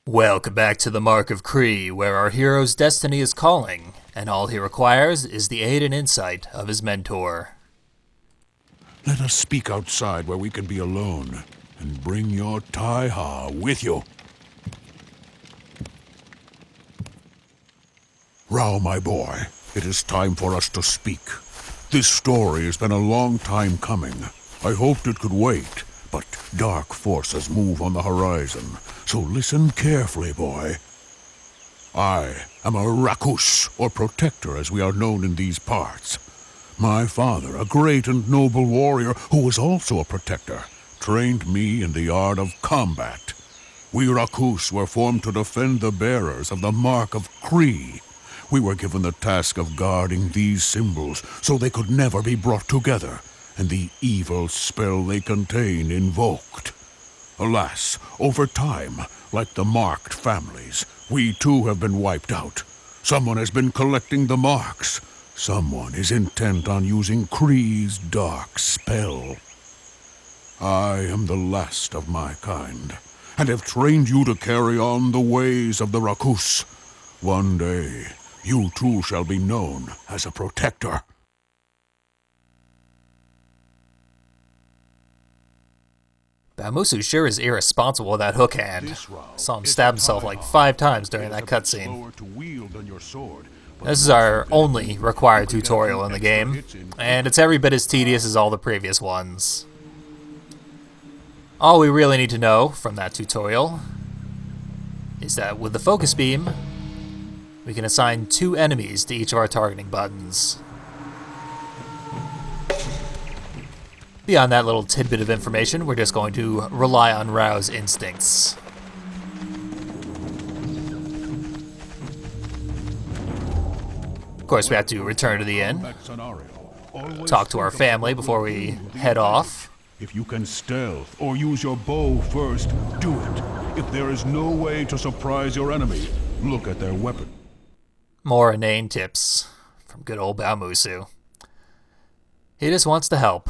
Welcome back to the Mark of Kree, where our hero's destiny is calling, and all he requires is the aid and insight of his mentor. Let us speak outside where we can be alone, and bring your Taiaha with you. Rao, my boy, it is time for us to speak. This story has been a long time coming. I hoped it could wait, but dark forces move on the horizon, so listen carefully, boy. I am a Rakus, or protector as we are known in these parts. My father, a great and noble warrior who was also a protector, trained me in the art of combat. We Rakus were formed to defend the bearers of the Mark of Kree. We were given the task of guarding these symbols so they could never be brought together, and the evil spell they contain invoked. Alas, over time, like the marked families, we too have been wiped out. Someone has been collecting the marks. Someone is intent on using Kree's dark spell. I am the last of my kind, and have trained you to carry on the ways of the Rakus. One day, you too shall be known as a protector. Baumusu sure is irresponsible with that hook hand. Saw him stab himself like 5 times during that cutscene. This is our only required tutorial in the game, and it's every bit as tedious as all the previous ones. All we really need to know from that tutorial is that with the focus beam, we can assign 2 enemies to each of our targeting buttons. Beyond that little tidbit of information, we're just going to rely on Rao's instincts. Of course, we have to return to the inn, talk to our family before we head off. If you can stealth or use your bow first, do it. If there is no way to surprise your enemy, look at their weapon. More inane tips from good old Baumusu. He just wants to help.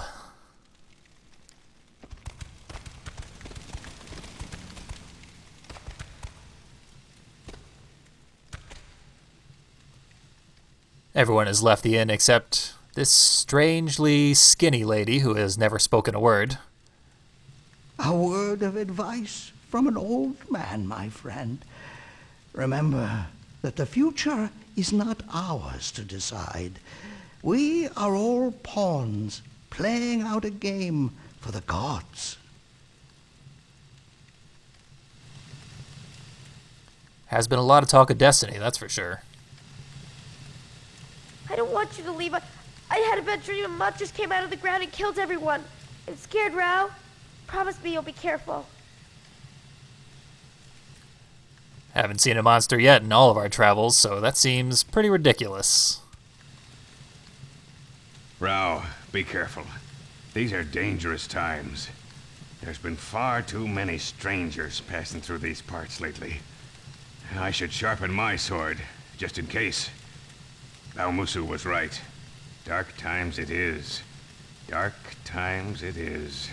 Everyone has left the inn except this strangely skinny lady who has never spoken a word. A word of advice from an old man, my friend. Remember that the future is not ours to decide. We are all pawns playing out a game for the gods. Has been a lot of talk of destiny, that's for sure. I don't want you to leave. I had a bad dream. A mutt just came out of the ground and killed everyone. I'm scared, Rao. Promise me you'll be careful. Haven't seen a monster yet in all of our travels, so that seems pretty ridiculous. Rao, be careful. These are dangerous times. There's been far too many strangers passing through these parts lately. I should sharpen my sword, just in case. Baumusu was right. Dark times it is. Dark times it is.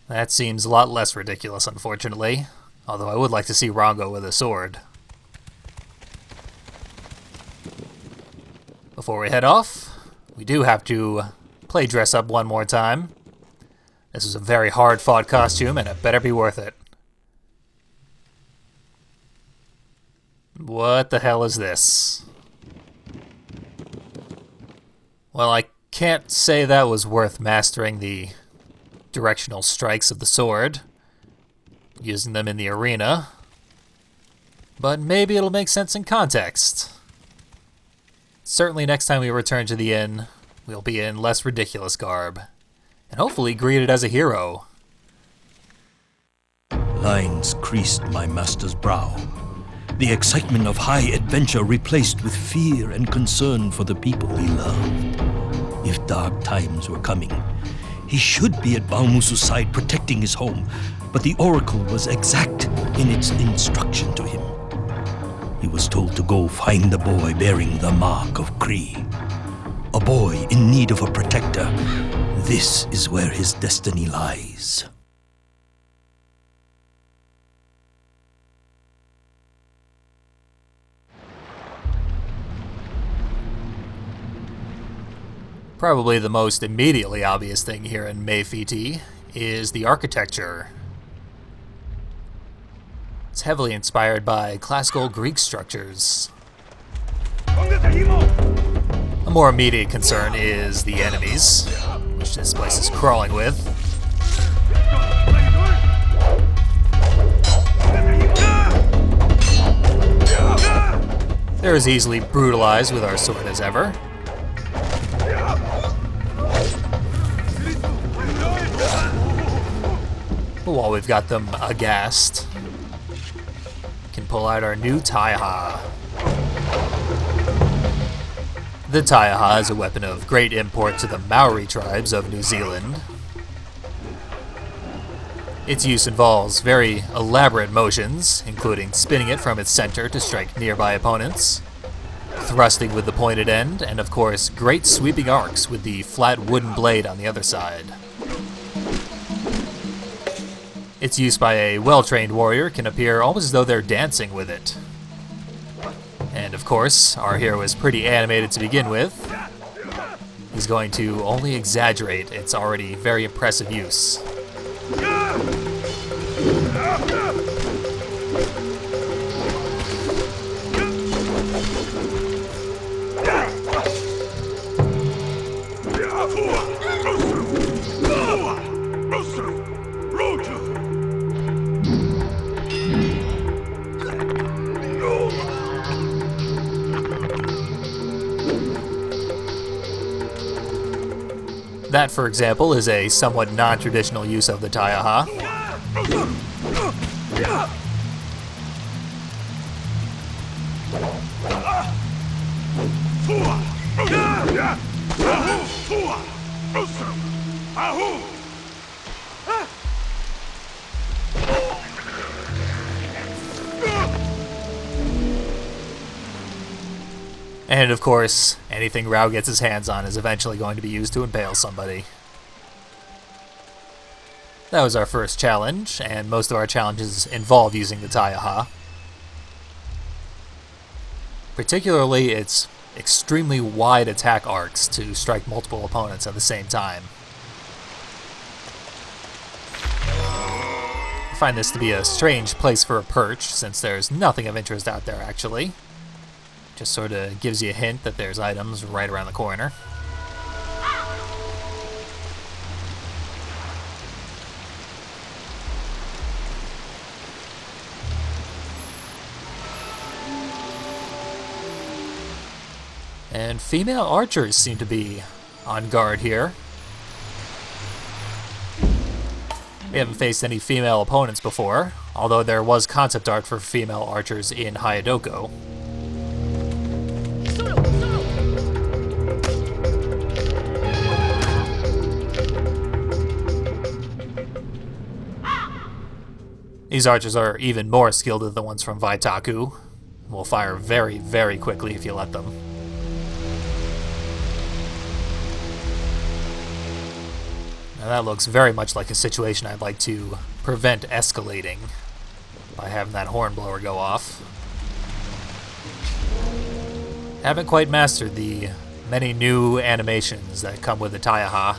That seems a lot less ridiculous, unfortunately. Although I would like to see Rongo with a sword. Before we head off, we do have to play dress up one more time. This is a very hard-fought costume, and it better be worth it. What the hell is this? Well, I can't say that was worth mastering the directional strikes of the sword, using them in the arena, but maybe it'll make sense in context. Certainly next time we return to the inn, we'll be in less ridiculous garb, and hopefully greeted as a hero. Lines creased my master's brow. The excitement of high adventure replaced with fear and concern for the people he loved. If dark times were coming, he should be at Baumusu's side protecting his home, but the oracle was exact in its instruction to him. He was told to go find the boy bearing the Mark of Kree. A boy in need of a protector. This is where his destiny lies. Probably the most immediately obvious thing here in Meifiti is the architecture. It's heavily inspired by classical Greek structures. A more immediate concern is the enemies, which this place is crawling with. They're as easily brutalized with our sword as ever. But while we've got them aghast, we can pull out our new Taiaha. The Taiaha is a weapon of great import to the Maori tribes of New Zealand. Its use involves very elaborate motions, including spinning it from its center to strike nearby opponents, thrusting with the pointed end, and of course, great sweeping arcs with the flat wooden blade on the other side. Its use by a well-trained warrior can appear almost as though they're dancing with it. And of course, our hero is pretty animated to begin with. He's going to only exaggerate its already very impressive use. That, for example, is a somewhat non-traditional use of the Taiaha. And of course, anything Rao gets his hands on is eventually going to be used to impale somebody. That was our first challenge, and most of our challenges involve using the Taiaha. Particularly its extremely wide attack arcs to strike multiple opponents at the same time. I find this to be a strange place for a perch, since there's nothing of interest out there actually. Just sort of gives you a hint that there's items right around the corner. And female archers seem to be on guard here. We haven't faced any female opponents before, although there was concept art for female archers in Hayadoko. These archers are even more skilled than the ones from Vaitaku. Will fire very, very quickly if you let them. Now that looks very much like a situation I'd like to prevent escalating by having that hornblower go off. Haven't quite mastered the many new animations that come with the Taiaha.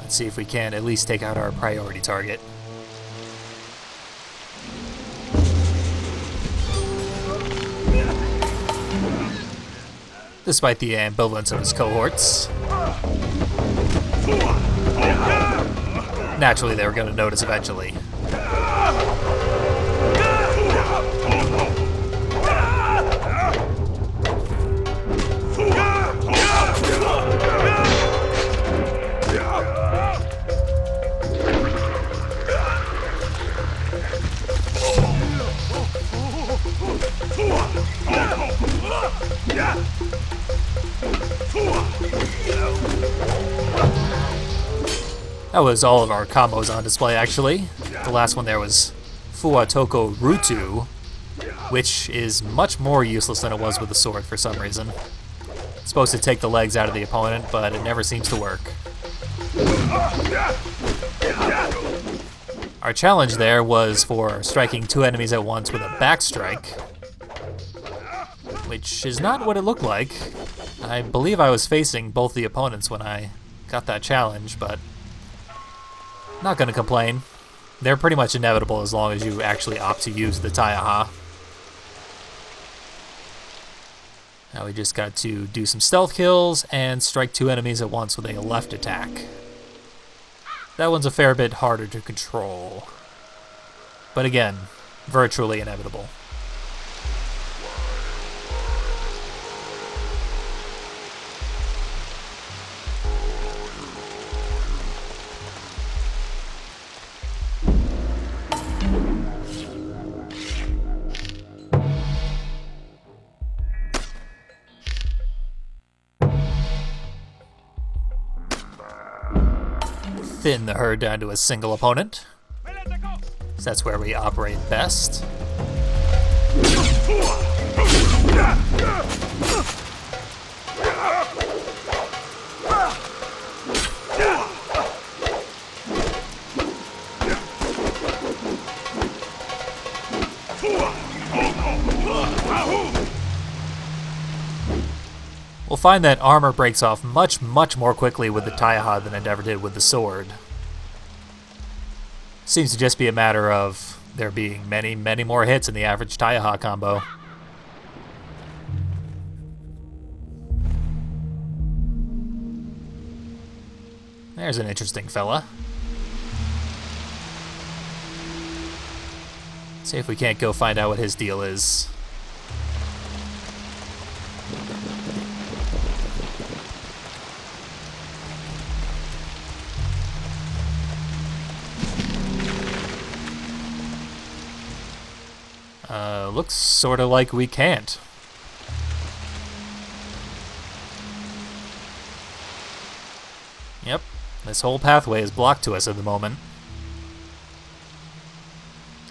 Let's see if we can at least take out our priority target. Despite the ambivalence of his cohorts. Naturally, they were going to notice eventually. That was all of our combos on display, actually. The last one there was Fuatoko Rutu, which is much more useless than it was with the sword for some reason. It's supposed to take the legs out of the opponent, but it never seems to work. Our challenge there was for striking 2 enemies at once with a backstrike, which is not what it looked like. I believe I was facing both the opponents when I got that challenge, but not going to complain. They're pretty much inevitable as long as you actually opt to use the Taiaha. Now we just got to do some stealth kills and strike 2 enemies at once with a left attack. That one's a fair bit harder to control. But again, virtually inevitable. Thin the herd down to a single opponent. So that's where we operate best. We'll find that armor breaks off much more quickly with the Taiaha than it ever did with the sword. Seems to just be a matter of there being many more hits in the average Taiaha combo. There's an interesting fella. See if we can't go find out what his deal is. Looks sort of like we can't. Yep, this whole pathway is blocked to us at the moment.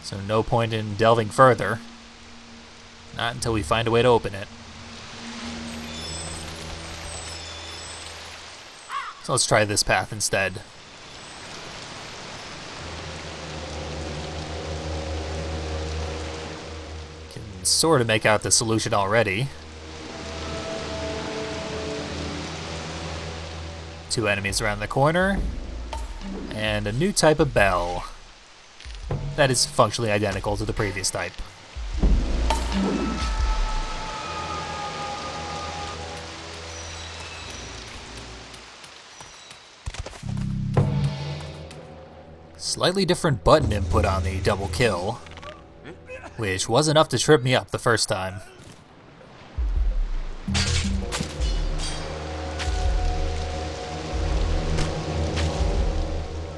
So no point in delving further. Not until we find a way to open it. So let's try this path instead. Sort of make out the solution already. 2 enemies around the corner, and a new type of bell that is functionally identical to the previous type. Slightly different button input on the double kill, which was enough to trip me up the first time.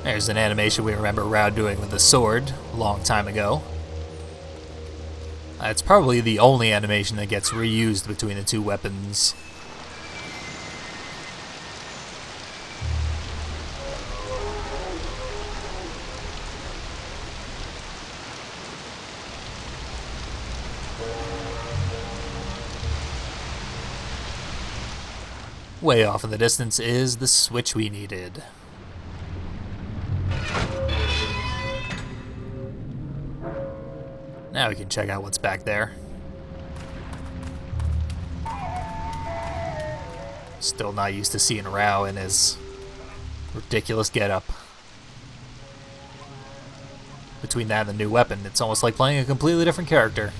There's an animation we remember Rao doing with the sword a long time ago. It's probably the only animation that gets reused between the 2 weapons. Way off in the distance is the switch we needed. Now we can check out what's back there. Still not used to seeing Rao in his ridiculous getup. Between that and the new weapon, it's almost like playing a completely different character.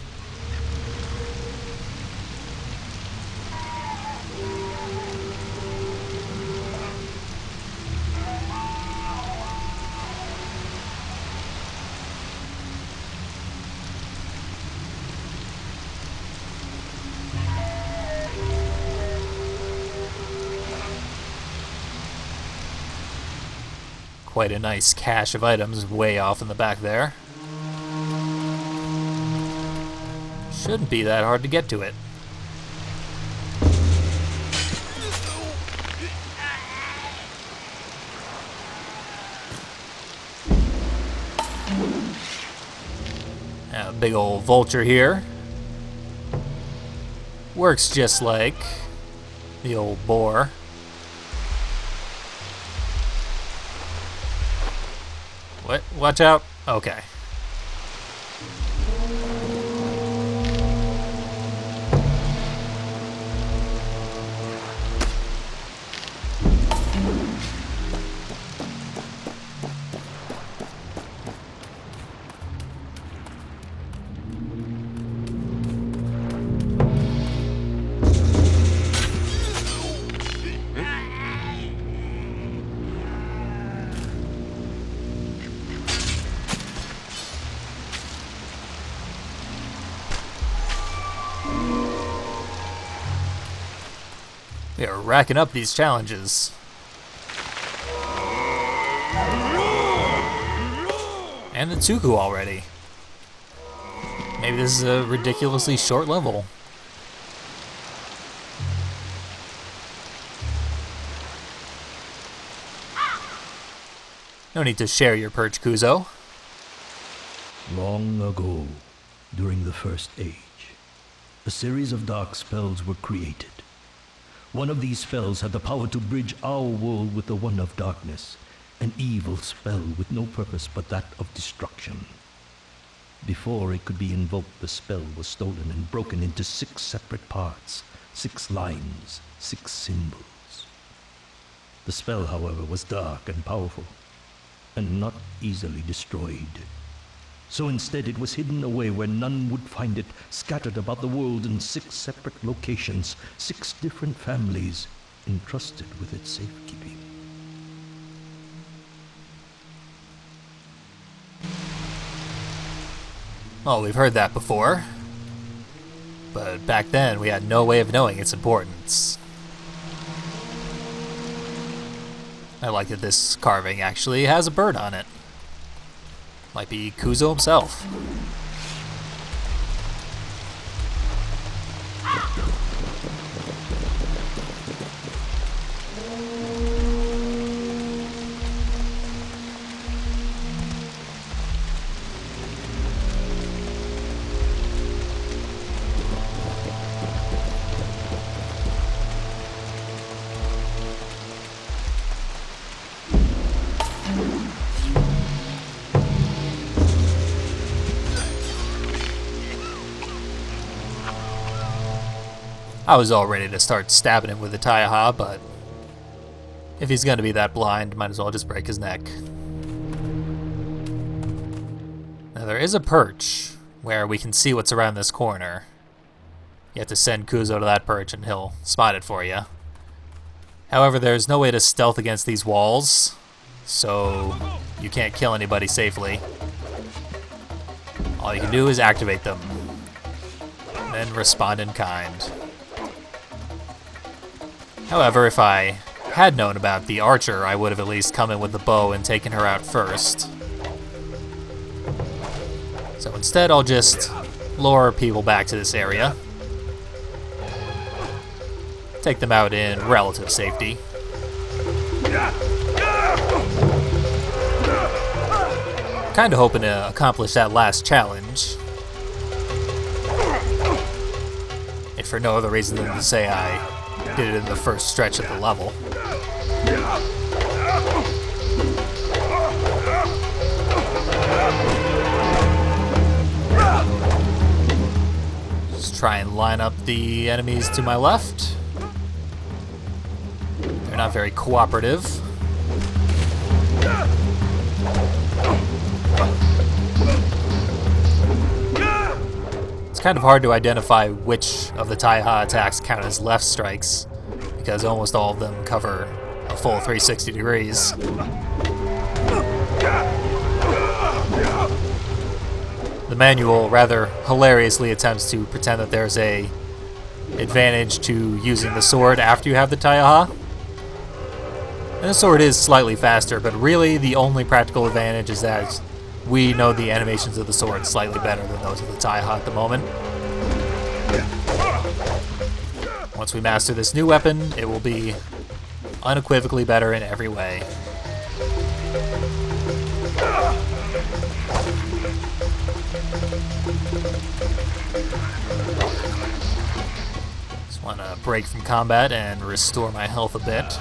Quite a nice cache of items way off in the back there. Shouldn't be that hard to get to it. A big old vulture here. Works just like the old boar. Watch out. Okay. We are racking up these challenges. And the Tuku already. Maybe this is a ridiculously short level. No need to share your perch, Kuzo. Long ago, during the First Age, a series of dark spells were created. One of these spells had the power to bridge our world with the one of darkness, an evil spell with no purpose but that of destruction. Before it could be invoked, the spell was stolen and broken into 6 separate parts, 6 lines, 6 symbols. The spell, however, was dark and powerful, and not easily destroyed. So instead it was hidden away where none would find it, scattered about the world in 6 separate locations, 6 different families entrusted with its safekeeping. Well, we've heard that before. But back then, we had no way of knowing its importance. I like that this carving actually has a bird on it. Might be Kuzo himself. I was all ready to start stabbing him with the Taiaha, but if he's gonna be that blind, might as well just break his neck. Now there is a perch where we can see what's around this corner. You have to send Kuzo to that perch and he'll spot it for you. However, there's no way to stealth against these walls, so you can't kill anybody safely. All you can do is activate them, and then respond in kind. However, if I had known about the archer, I would have at least come in with the bow and taken her out first. So instead, I'll just lure people back to this area. Take them out in relative safety. Kinda hoping to accomplish that last challenge. If for no other reason than to say I did it in the first stretch of the level. Just try and line up the enemies to my left. They're not very cooperative. It's kind of hard to identify which of the Taiaha attacks count as left strikes, because almost all of them cover a full 360 degrees. The manual rather hilariously attempts to pretend that there's a advantage to using the sword after you have the Taiaha. And the sword is slightly faster, but really the only practical advantage is that we know the animations of the sword slightly better than those of the Taiaha at the moment. Once we master this new weapon, it will be unequivocally better in every way. Just want to break from combat and restore my health a bit.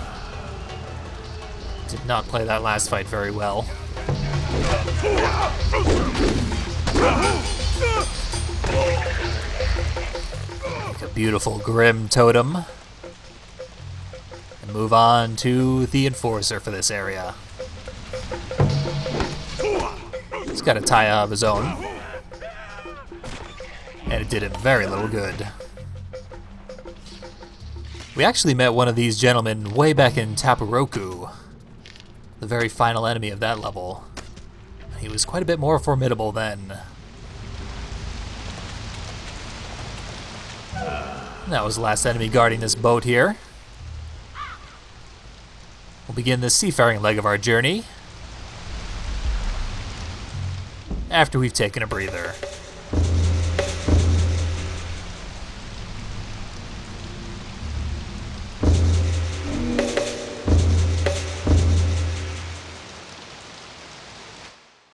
Did not play that last fight very well. Make a beautiful grim totem. And move on to the enforcer for this area. He's got a Taiaha of his own. And it did him very little good. We actually met one of these gentlemen way back in Taparoku, the very final enemy of that level. He was quite a bit more formidable then. That was the last enemy guarding this boat here. We'll begin the seafaring leg of our journey after we've taken a breather.